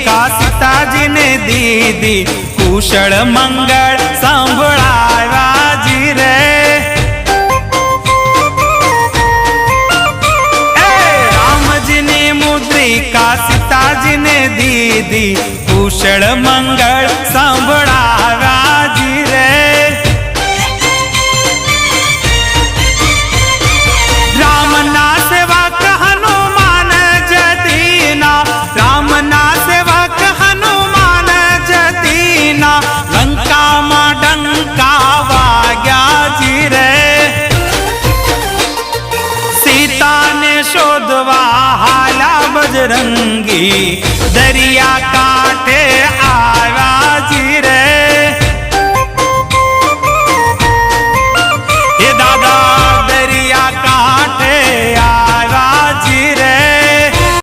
मुद्रिका सीताजी ने दीदी कुशल मंगल सांभळावा जी रे। रामजी ने मुद्रिका सीताजी ने दीदी कुशल मंगल सांभळावा जी रे। रामना सेवक हनुमान जदीना, रामना सेवक हनुमान जदीना, लंका में डंका वाग्या जी रे। सीता ने शोधवा हाला बजरंगी, दरिया का